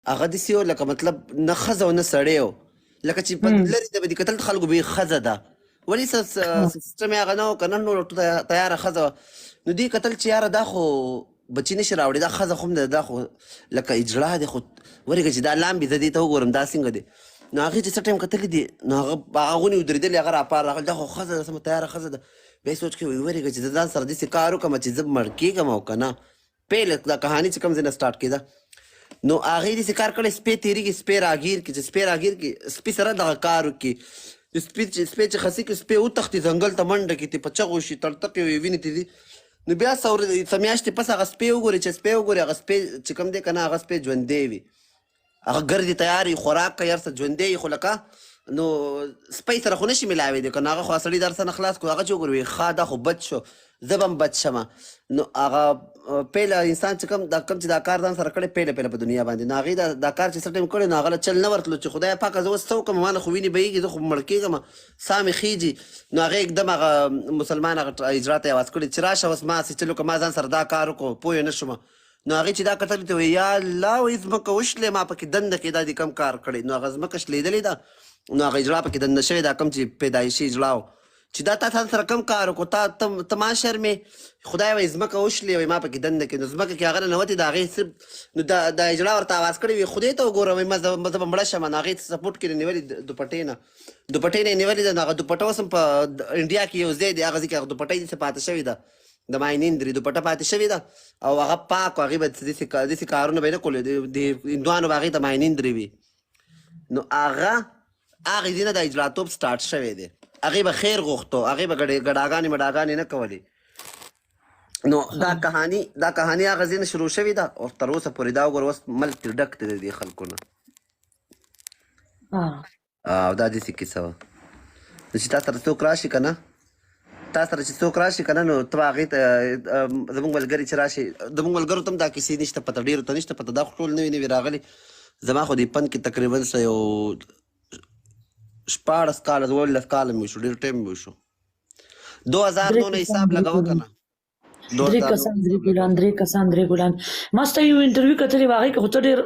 هغه داسې و لکه مطلب نه ښځه او نه سړی و، لکه چې په لرې ته به دې کتل خلکو به یې ښځه ده، ولې سیسټم یې هغه نه و که نه نو تیاره ښځه وه. نو دوی کتل چې یاره دا خو بچي نشي راوړی، دا ښځه خو هم ده، دا خو لکه اجړا دی، خو ورېږه چې دا لامبي زه دې ته وګورم دا څنګه دی. نو هغې چې څه ټایم کتلي دي نو هغه غونې ودرېدلې، هغه راپار راغلی دا خو ښځه ده سمه تیاره ښځه ده. بیا یې سوچ کوي ورېږه چې زه ځان سره داسې کار وکړم چې زه مړ کېږم او که نه. پیل دا کهاني چې کوم ځای نه سټارټ کېده نو هغې داسې کار کړی سپی تېرېږي سپی راګیر کړي، چې سپی راګیر کړي سپي سره دغه کار وکړي، سپی چې خسي کړي سپی وتښتي ځنګل ته منډه کړي، په چغو شي تړتقې وي وینې تېري. نو بیا څه میاشتې پس هغه سپی وګوري چې سپی وګوري هغه سپی چې کوم دی که نه هغه سپی ژوندی وي، هغه ګردې تیار وي خوراک کوي هر څه ژوندی وي، خو لکه نو سپی سره خو نشي ملاوېدی که نه هغه خو سړي د هر څه نه خلاص کړو، هغه چې وګوري ښه دا خو بد شو زه به هم بد شمه. نو هغه پیله انسان چې کوم چې دا کار ځان سره کړی پیله په دنیا باندې، نو هغې دا کار چې څه ټایم کړی نو هغه له چل نه ورتلو چې خدای پاکه زه اوس څه وکړم ما نه خو وینې بهېږي زه خو مړ کېږم ساه مې خېږي. نو هغې اکدم هغه مسلمان هغه اجرا ته یې آواز کړی چې راشه اوس ما هسې چل وکړه ما ځان سره دا کار وکړو پوه یې نه شومه. نو هغې چې دا کتل ته وایي یا الله وایي ځمکه وشلې ما پکې دنده کې دا دې کم کار کړی. نو هغه ځمکه شلېدلې ده نو هغه اجرا پکې دنده شوې دا کم چې پیدایشي اجرا و چې دا تا سره کم کار وکړو ته ما شرمې خدای وایي ځمکه وشلې وایي ما پکې دنده کې. نو ځمکه کې هغه ننوتې د هغې صرف نو دا اجرا ورته آواز کړی وي خدای ته وګوره وایي زه به مړه شم. نو هغې سپورټ کې نیولې دوپټې نه یې نیولې ده. نو هغه دوپټه اوس هم په انډیا کې یو ځای دی هغه ځای کې هغه دوپټه یې داسې پاتې شوې ده د ماینندرې دوپټه پاتې شوې ده او هغه پاک و هغې به داسې کارونه به یې نه کولې د هندوانو به هغې ته ماینندرې وي. نو هغې ځای نه د اجراتوب سټارټ شوی دی، هغې به خیر غوښتو، هغې به ګډاګانې مډاګانې نه کولې. نو دا کهاني هغه ځای نه شروع شوې ده او تر اوسه پورې دا وګوره اوس ملک ترې ډک دی د دې خلکو نه. او دا داسې کیسه وه چې تا سره څوک راشي که نه نو ته به هغې ته زموږ ملګري چې راشي زموږ ملګرو ته هم دا کیسې نشته پته ډېرو ته نشته پته دا خو ټول نوي راغلي. زما خو دې پند کې تقریبا یو 14 کاله 12 کاله مې وشو ډېر ټایم مې وشو 2009 نه حساب لګوه که نه درې کسان درې ګلان ما ستا یو انټرویو کتلې وه هغې کې خو ته ډېر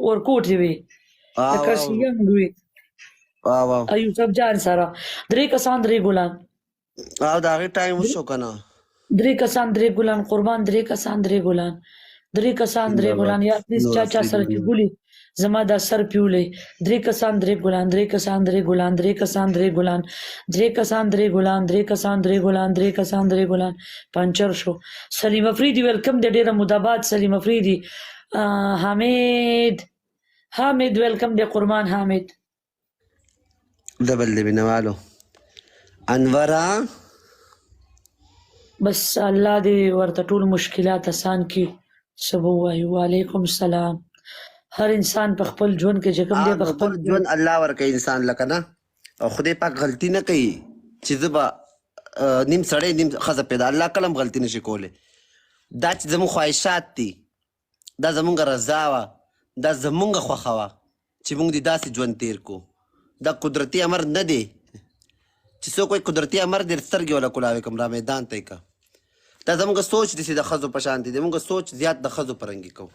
ورکوټې وې لکه ینګ وې یوسف جان سره درې کسان درې ګلان او د هغې ټایم وشو که نه درې کسان درې ګلان قربان درې کسان درې ګلان یا پلیز چا سره چې ګولي زما دا سر پیولی درې کسان درې ګلان پنچر شو. سلیم افریدي ویلکم دی ډېره مدابات سلیم افریدي. حامد ویلکم دی قربان حامد دبل دی بینوالو انورا بس الله دې ورته ټول مشکلات آسان کړي. څه به ووایو وعلیکم السلام. هر انسان په خپل ژوند کې چې کوم دی په خپل ژوند الله ورکوي انسان لکه نه او خدای پاک غلطي نه کوي چې زه به نیم سړی نیم ښځه پیدا الله کله هم غلطي نشي کولی. دا چې زموږ خواهشات دي دا زموږ رضا وه دا زموږ خوښه وه چې موږ دې داسې ژوند تیر کړو. دا قدرتي امر نه دی چې څوک وایي قدرتي امر دې سترګې وله کولاوې کړم را میدان ته یې که. دا زموږ سوچ داسې د ښځو په شان دی زموږ سوچ زیات د ښځو په رنګې کوو.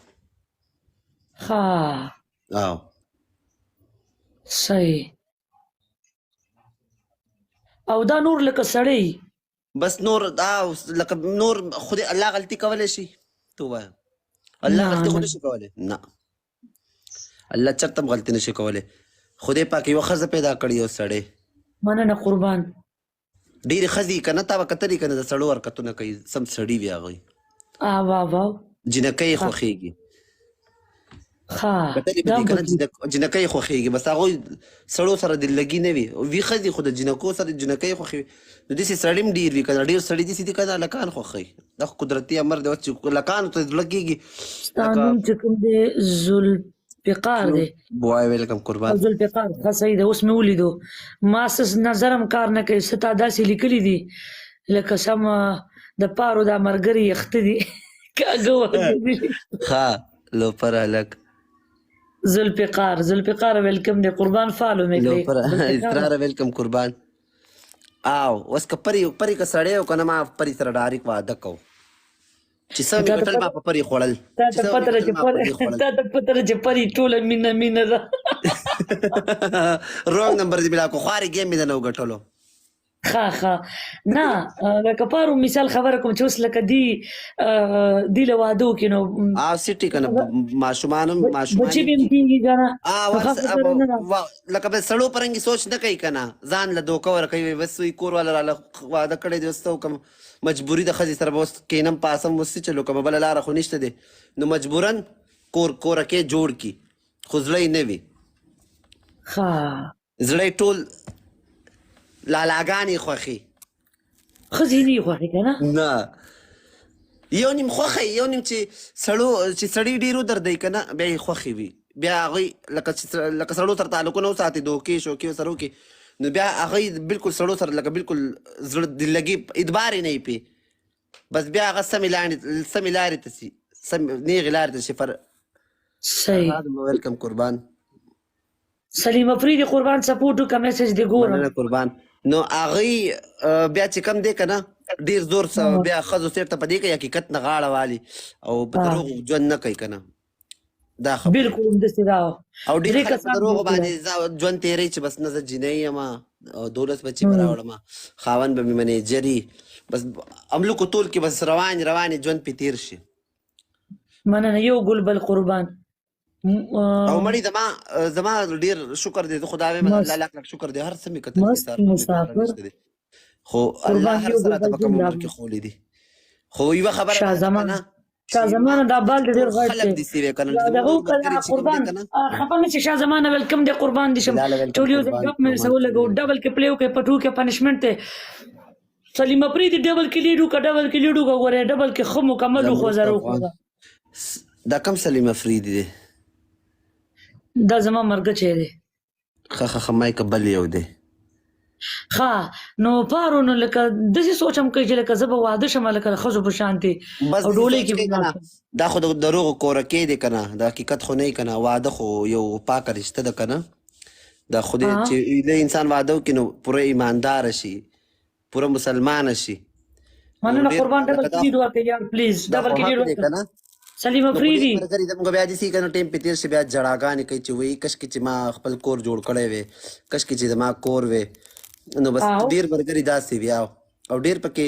او صحیح او دا نور لکه سړی بس نور لکه نور خدای الله غلطي کولی شي تو وایه الله غلطي خو نشي کولی نه الله چرته هم غلطي نشي کولی. خدای پاک یوه ښځه پیدا کړي یو سړی مننه قربان ډېرې ښځې که نه تا به کتلي که نه د سړو حرکتونه کوي سم سړي وي هغوی جنکۍ یې خوښېږي کتلې به دې که نه جنکۍ یې خوښېږي بس هغوی سړو سره دلګي نه وي وي ښځې خو د جنکو سره جنکۍ خوښوي. نو داسې سړي هم ډېر وي که نه ډېر سړي داسې دي که نه هلکان خوښوي دا خو قدرتي امر دی اوس چې هلکانو ته زړه کېږي ستا نوم چې کوم دی ذوالفقار دی وایي ویلکم قربان ذوالفقار ښه صحیح ده اوس مې ولیدو ما څه نظر هم کار نه کوي څه تا داسې لیکلي دي لکه سم د پارو دا ملګري یخته دي کاږه ښه لوپر هلک ذوالفقار ویلکم دی قربان فالو مې کړئ اسرار ویلکم قربان. او اوس که پري که سړی و که نه ما پري سره ډایرکټ واده کوو چې سم مې ګټل ما په پرې خوړل تا ته پته ده چې پرې ټوله مینه ده رونګ نمبر دې ملا کو خواري ګیم مې نه وګټلو ښه نه لکه پارو مثال خبره کوم چې اوس لکه دی له واده وکړي نو سټي کنه ماشومان بچي به هم کېږي که نه لکه به سړو پرنګي سوچ نه کوي کنه ځان له دوکه ورکوي بس وي کور والا راله واده کړی دی اوس ته وکړم مجبوري د ښځې سره به اوس کښېنم پاسم اوس څه چلو کومه بله لاره خو نشته دی نو مجبورا کورکې جوړ کړي خو زړه یې نه وي زړه یې ټول لالاګانې خوښي ښځې نه یې خوښې که نه نه یو نیم خوښه یو نیم چې سړي ډېر ودردی که نه بیا یې خوښې وي بیا هغوی لکه سړو سره تعلقونه وساتي دوکې شوکې ورسره وکړي نو بیا هغوی بالکل سړو سره لکه بالکل زړه دلګي ادبار یې نه وي پې بس بیا هغه سمې لارې ته شي نیغې لارې ته شي صحیح ویلکم قربان سلیم افریدي قربان سپورټ وکړه میسج دې ګورم قربان نو هغوی بیا چې کم دی که نه ډېر زور بیا ښځو سیټ ته په دې کوي حقیقت نه غاړه والي او په دروغو ژوند نه کوي که نه دا خبره بالکل همداسې دا او ډېر خلک په دروغو باندې ژوند تېروي چې بس نه زه جینۍ یم او 12 بچي به راوړم خاوند به مې منیجر وي بس املوکو ټول کې بس روانې ژوند پې تېر شي مننه یو ګل بل قربان او مړی زما ډېر شکر دی زه خدای وایم الله لاک شکر دی هر څه مې کتل خو الله هر څه راته په کوم عمر کې خولی دي خو یوه خبره شاه زمانه دا بال ډېر غټ دی قربان خفه نه چې شاه زمانه ویلکم دی قربان دي شم ټول یو ګپ مې سره ولګو ډبل کې پلی وکړې پټو کې پنشمنټ دی سلیم افریدي ډبل کې لیډ وکړه ګورې ډبل کې ښه مکمل وخوځه دا کم سلیم افریدي دی دا زما مرګچی دی ښه مایکه بل یو دی نو پارو نو لکه داسې سوچ هم کوي چې لکه زه به واده شم لکه د ښځو په شانتې او ډولۍ کې دا خو د دروغو کورکې دی که نه د حقیقت خو نه یي که نه واده خو یو پاکه رشته ده که نه دا خو دی چې انسان واده وکړي نو پوره ایمانداره شي پوره مسلمانه شي مننه قربان ډبل کلي دعا کوي یار پلیز ډبل کلي دعا کوي سلیم افریدي زموږ بیا داسې که نه ټایم پې تېر شي بیا جړاګانې کوي چې وایي کشکې چې ما خپل کور جوړ کړی وی کشکې چې زما کور وی نو بس ډېر ملګري داسې بیا او ډېر پکې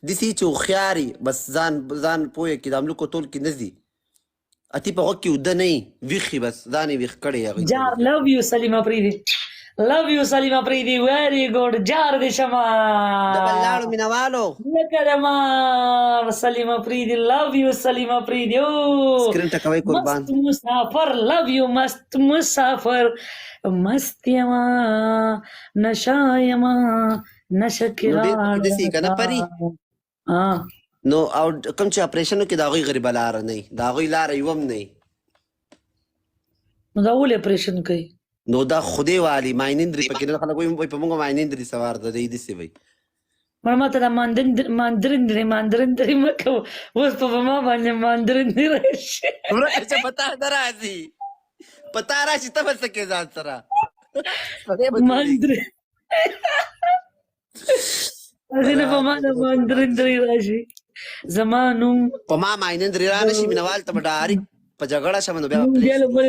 داسې چې هوښیار بس ځان پوه کړي د املوکو ټول کې نه ځي اتي په غوږ کې اوده نه وي ویښ وي بس ځان یې ویښ کړی جار لو یو سلیم افریدي Love you سلیم افریدي very good جار دې شمه د بل لاړو مینوالو لکه د مار سلیم افریدي love you سلیم افریدي سکرین ټکوئ قربان مست مسافر love you مست مسافر مست یما نشا یما نشه کې نو او کوم چې اپریشن وکړي د هغوی غریبه لاره نه وي د هغوی لاره یو هم نه وي نو دا ولې اپریشن کوي نو دا خدای والی ماینندري پکې نه خلک وایي په موږ ماینندري سوار ده دی داسې وایي ما ته دا ماندرندري مه کوه اوس په ما باندې ماندرندري راشي چې په تا نه راځي په تا راشي ته به څه کې ځان سره ماندري ځینې په ما د ماندرندري راشي زما نوم په ما ماینندري را نشي مینوال ته به ډاري په جګړه شم نو بیا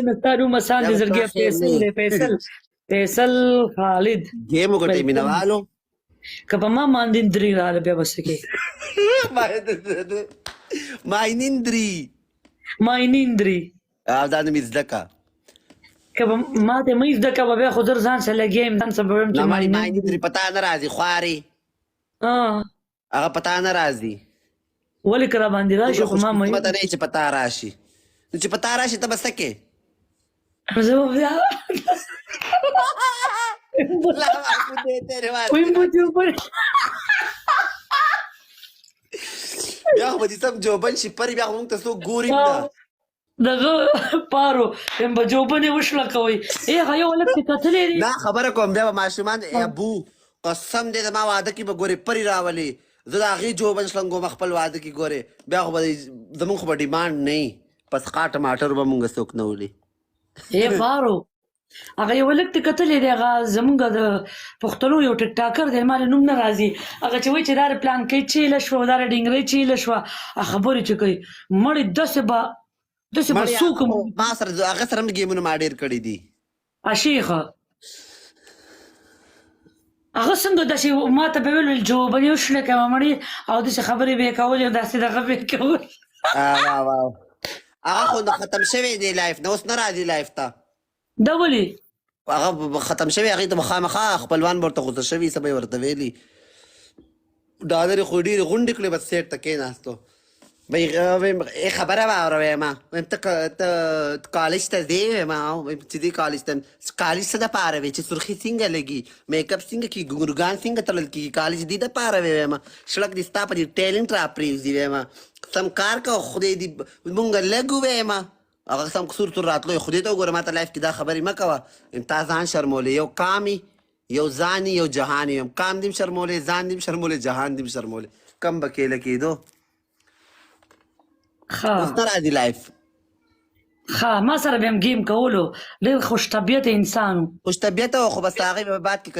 نستا نوم اسان دې زړګی فیصل خالد ګیم وګټئ مینوالو که په ما ماندرندري راله بیا به څه کوې ماینندري دا نوم یې زده که که ما ته مه یې زده کوه بیا خو زر ځان سره لګیا یم ځان سره به وایم چې ماینندري په تا نه راځي خوارې هغه په تا نه راځي ولې که را باندې راشي خو ما مته نه چې په تا راشي نو چې په تا راشي ته به څه کې زه به بیا بیا خو به دې سم جوبن شي پرې بیا خو موږ ته څوک ګوري نه دغه پارو یم به جوبنې وشله کوئ هغه یو هلک چې کتلی دی دا خبره کوم بیا به ماشومان ابو قسم دې زما واده کې به ګورې پرې راولې زه د هغې جوبن شلنګوم خپل واده کې ګورې بیا خو به زمونږ خو به ډیمانډ نه وي پس ښه ټماټر به مونږ څوک نه ولي پارو هغه یو لږ ته کتلې دی هغه زمونږ د پښتنو یو ټیک ټاکر دی ما له نوم نه راځي هغه چې وایي چې دا د پلانکۍ چیله شوه دا د ډینګرۍ چیله شوه خبرې چې کوي مړې داسې به څوک ما سره هغه سره هم ګیمونه ما ډېر کړي دي شیخه هغه څنګه داسې ما ته به ویل جوابنې وشلې کوه مړې او داسې خبرې به یې کولې داسې دغه به یې کول هغه خو ختم شوی دی لایف نه اوس نه راځي لایف ته دا ولې هغه ختم شوی هغې ته به خامخا خپلوان به ورته غوسه شوي څه به یې ورته ویلي ډالرې خو ډېرې غونډې کړې بس سیټ ته کېناستو خبره واوره ویم ته کالج ته ځې ویم چې دې کالج ته کالج څه دپاره وی چې سرخي څنګه لګي میک اپ څنګه کېږي ګورګان څنګه تړل کېږي کالج دې دپاره وی ویم شړک دې ستا په دې ټیلنټ را پرېږدي ویم سم کار کوه خدای دې مونږ لږ وویم هغه سم قصور تور راتلو خدای ته وګوره ما ته لایف کې دا خبرې مه کوه تا ځان شرمولی یو کامي یو ځاني یو جهاني یم کام دې شرمولی ځان دې شرمولی جهان دې شرمولی کم به کېله کېدو اوس نه راځي لایف ما سره به هم ګیم کولو ډېر خوش طبیعته انسان و خوش طبیعته و خو بس هغې به بعد کې